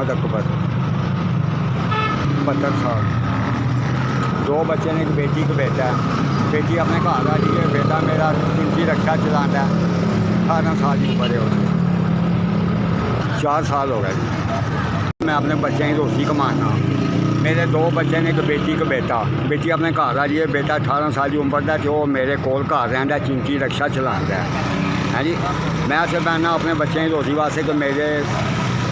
मोहम्मद अकबर 72 साल। 2 बच्चे ने, एक बेटी एक बेटा है। बेटी अपने घर आ रही है, बेटा मेरा गिनती रक्षा चलाता है। 18 साल की उम्र है उसकी। 4 साल हो गए जी। मैं अपने बच्चे की रोटी कमाना। मेरे 2 बच्चे ने, एक बेटी एक बेटा। बेटी अपने घर आ रही है, बेटा 18 साल की उम्र का, जो मेरे कोल घर रहिंदा, चिंची रक्षा चलाता है जी। मैं सिर्फ बहना अपने बच्चों की रोटी वास्ते कि मेरे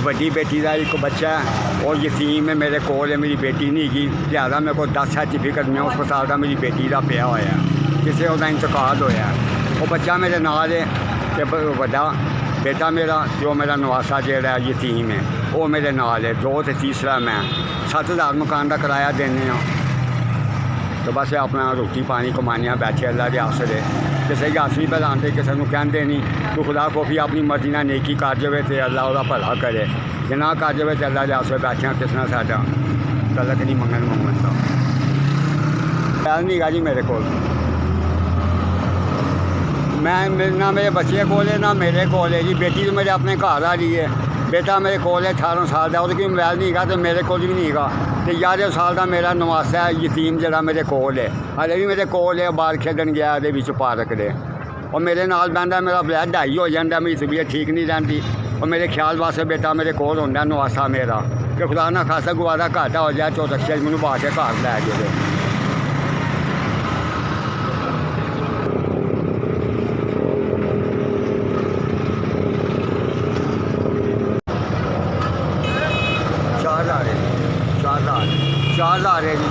वड्डी बेटी का एक बच्चा है और यतीम है मेरे कोल है, मेरी बेटी नहीं गई, लिहाजा मेरे को 10 सर्टिफिकेट में हस्पताल का मेरी बेटी का पिया होया, जिसे उसका इंतकाल होया। वो बच्चा मेरे नाल है तो वड्डा बेटा मेरा, जो मेरा नवासा जेड़ा यतीम है, वो मेरे नाल है। 2 तो तीसरा मैं। 7000 मकान का किराया देने। तो बस अपना रोटी पानी कमाने बैठे अल्लाह के आसरे। किसी के हथ नहीं फैलाते, किसी को कहते नहीं। तो खुदा को भी अपनी मर्जी ना नेकी कर जाए तो अल्लाह उसका भला करे, जे ना कर जाए तो अल्लाह के आसरे बैठे किस ना साडा तलक नहीं मंगन मंगता। पैल नहीं गा जी मेरे को। मैं ना मेरे बच्चे कोल है ना मेरे कोल है जी। बेटी तो मेरे अपने घर आ रही है, बेटा मेरे कोल है 18 साल का, उसकी मोबाइल नहीं गा, तो मेरे कोल भी नहीं गा। तो 11 साल का मेरा नवासा है यतीम जरा मेरे कोल है, हाले भी मेरे कोल है। बाहर खेलन गया ये पार्क दे, और मेरे नाल बहता मेरा ब्लड हाई हो जाता, मेरी तबीयत ठीक नहीं रहती। और मेरे ख्याल वास्ते बेटा मेरे कोल होंदा नवासा मेरा, कि खुदा ना खासा गुवारा घाटा हो जाए तो रक्षा मैनू पा के घर लै गए। चार हज़ार है जी।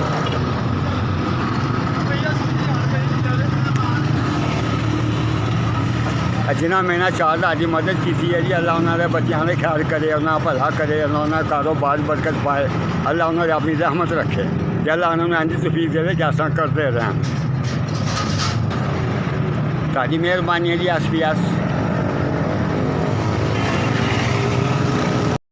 जिन्हें मैंने 4000 की मदद की है जी, अल्लाह उन्होंने बच्चों का ख्याल करे, उन्होंने भला करे, अल्लाह उन्होंने कारोबार बरकत पाए, अल्लाह उन्होंने अपनी रहमत रखे, अल्लाह उन्होंने इंज तौफीक दे जैसा करते रहें। तारी मेहरबानी है जी। SPS